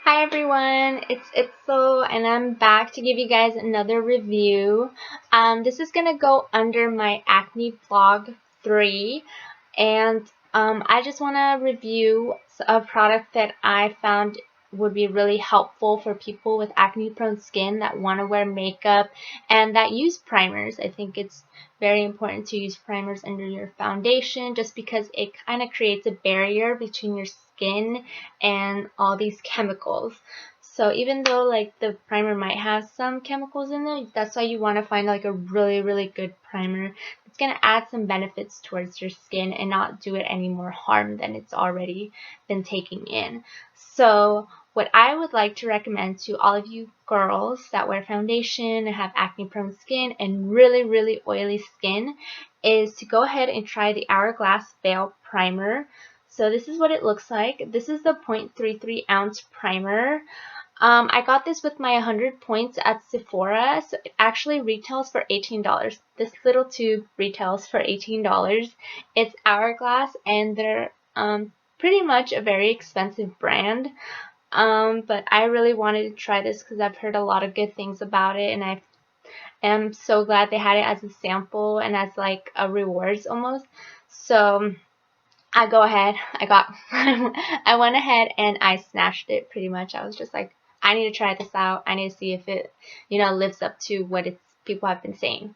Hi everyone, it's Itzel and I'm back to give you guys another review. This is gonna go under my acne vlog 3 and I just want to review a product that I found would be really helpful for people with acne prone skin that want to wear makeup and that use primers. I think it's very important to use primers under your foundation just because it kind of creates a barrier between your skin and all these chemicals. So even though like the primer might have some chemicals in it, that's why you want to find like a really good primer. It's going to add some benefits towards your skin and not do it any more harm than it's already been taking in. So what I would like to recommend to all of you girls that wear foundation and have acne prone skin and really oily skin is to go ahead and try the Hourglass Veil Primer. So this is what it looks like. This is the 0.33 ounce primer. I got this with my 100 points at Sephora, so it actually retails for $18. This little tube retails for $18. It's Hourglass, and they're pretty much a very expensive brand. But I really wanted to try this because I've heard a lot of good things about it, and I am so glad they had it as a sample and as like a rewards almost. So I went ahead and I snatched it pretty much. I was just like, I need to try this out. I need to see if it, lives up to what people have been saying.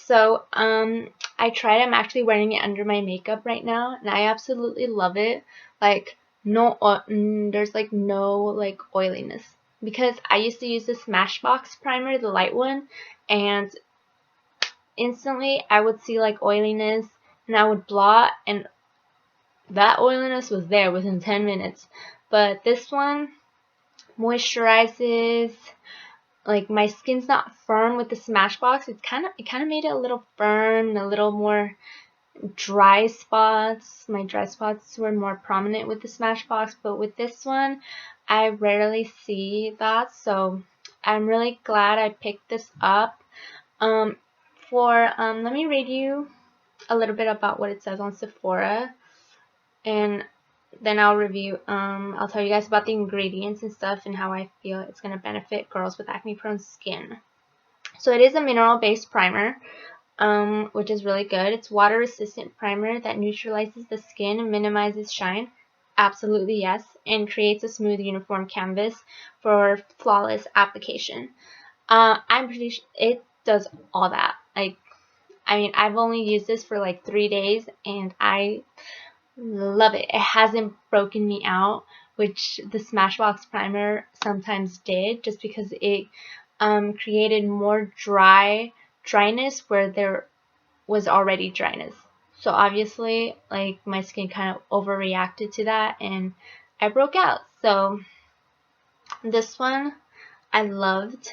So, I tried. I'm actually wearing it under my makeup right now, and I absolutely love it. Like, there's like no like oiliness because I used to use the Smashbox primer, the light one, and instantly I would see like oiliness, and I would blot, and that oiliness was there within 10 minutes. But this one moisturizes, like my skin's not firm with the Smashbox. It kind of made it a little firm and a little more dry spots. My dry spots were more prominent with the Smashbox, but with this one I rarely see that. So I'm really glad I picked this up. Let me read you a little bit about what it says on Sephora, and then I'll tell you guys about the ingredients and stuff and how I feel it's going to benefit girls with acne prone skin. So it is a mineral based primer, which is really good. It's water resistant primer that neutralizes the skin and minimizes shine. Absolutely yes, and creates a smooth uniform canvas for flawless application. I'm pretty sure it does all that. I've only used this for like 3 days and I love it. It hasn't broken me out, which the Smashbox primer sometimes did, just because it created more dryness where there was already dryness. So obviously, like, my skin kind of overreacted to that and I broke out. So this one I loved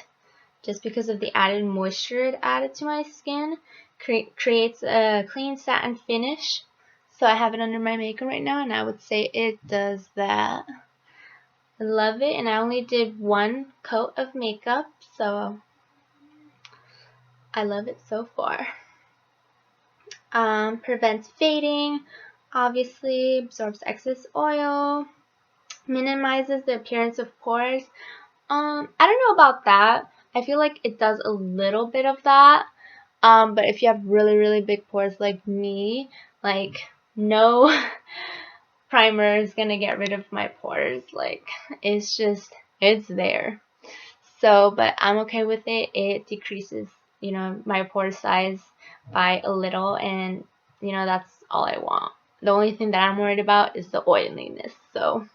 just because of the added moisture it added to my skin. Creates a clean satin finish. So I have it under my makeup right now, and I would say it does that. I love it, and I only did one coat of makeup, so I love it so far. Prevents fading, obviously, absorbs excess oil, minimizes the appearance of pores. I don't know about that. I feel like it does a little bit of that. But if you have really big pores like me, like, no primer is gonna get rid of my pores. Like, it's there. So, but I'm okay with it. It decreases, my pore size by a little, and that's all I want. The only thing that I'm worried about is the oiliness. So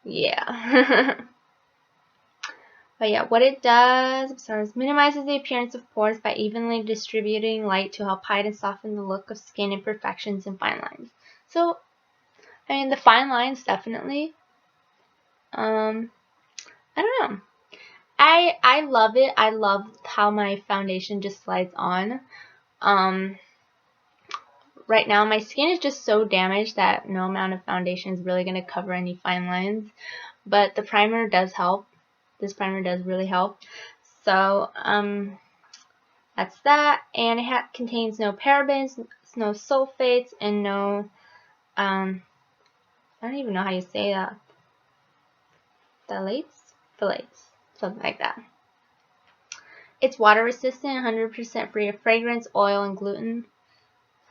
yeah. But yeah, what it does, minimizes the appearance of pores by evenly distributing light to help hide and soften the look of skin imperfections and fine lines. So, the fine lines, definitely. I don't know. I love it. I love how my foundation just slides on. Right now, my skin is just so damaged that no amount of foundation is really going to cover any fine lines. But the primer does help. This primer does really help. So, that's that. And it contains no parabens, no sulfates, and no, I don't even know how you say that. phthalates, something like that. It's water resistant, 100% free of fragrance, oil, and gluten.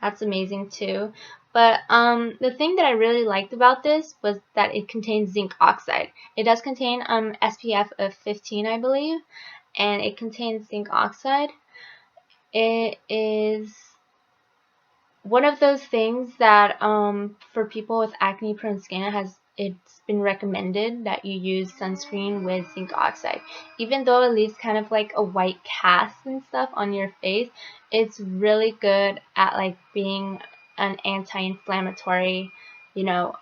That's amazing too. But the thing that I really liked about this was that it contains zinc oxide. It does contain SPF of 15, I believe, and it contains zinc oxide. It is one of those things that for people with acne prone skin, it's been recommended that you use sunscreen with zinc oxide. Even though it leaves kind of like a white cast and stuff on your face, it's really good at like being an anti-inflammatory, you know,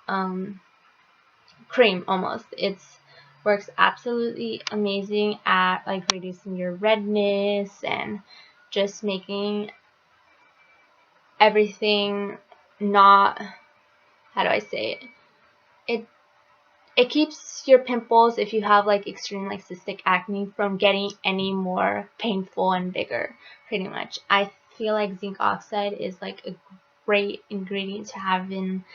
cream almost. It's works absolutely amazing at like reducing your redness and just making everything not, how do I say it, it keeps your pimples, if you have like extreme like cystic acne, from getting any more painful and bigger, pretty much. I feel like zinc oxide is like a great ingredient to have in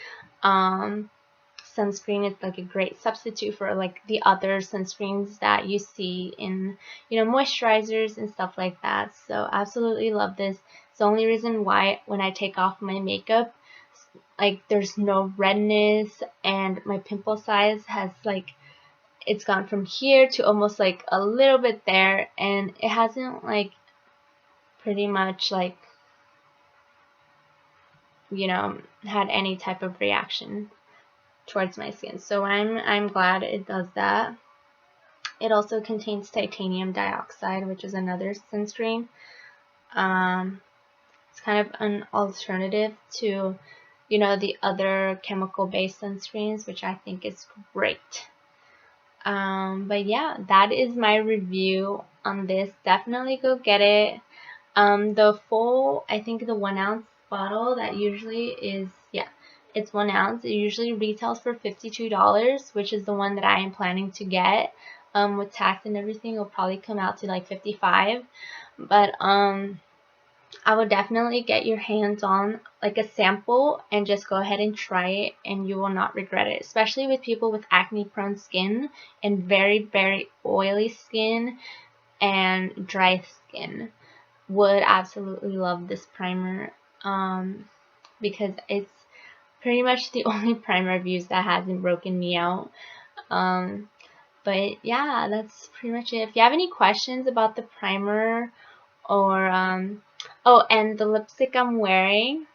sunscreen. It's like a great substitute for like the other sunscreens that you see in, you know, moisturizers and stuff like that. So absolutely love this. It's the only reason why when I take off my makeup, like there's no redness, and my pimple size has like, it's gone from here to almost like a little bit there, and it hasn't like pretty much like, you know, had any type of reaction towards my skin. So I'm glad it does that. It also contains titanium dioxide, which is another sunscreen. It's kind of an alternative to, you know, the other chemical-based sunscreens, which I think is great. But yeah, that is my review on this. Definitely go get it. The full, I think the 1 ounce bottle that usually is, yeah, it's 1 ounce. It usually retails for $52, which is the one that I am planning to get. With tax and everything, it'll probably come out to like $55. But I would definitely get your hands on like a sample and just go ahead and try it, and you will not regret it. Especially with people with acne prone skin and very, very oily skin and dry skin. Would absolutely love this primer because it's pretty much the only primer I've used that hasn't broken me out. But yeah, that's pretty much it. If you have any questions about the primer or oh, and the lipstick I'm wearing,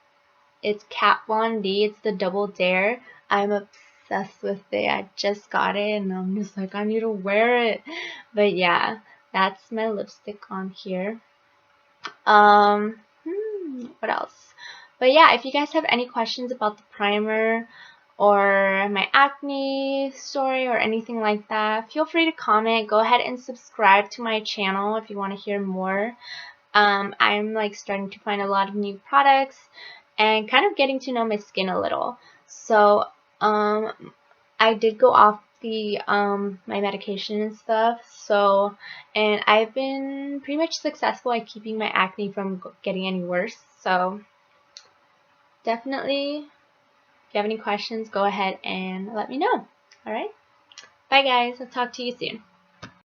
it's Kat Von D. It's the Double Dare. I'm obsessed with it. I just got it and I'm just like, I need to wear it. But yeah, that's my lipstick on here. What else? But yeah, if you guys have any questions about the primer or my acne story or anything like that, feel free to comment. Go ahead and subscribe to my channel if you want to hear more. I'm like starting to find a lot of new products and kind of getting to know my skin a little. So I did go off the my medication and stuff, so, and I've been pretty much successful at keeping my acne from getting any worse. So definitely, if you have any questions, go ahead and let me know. Alright, bye guys, I'll talk to you soon.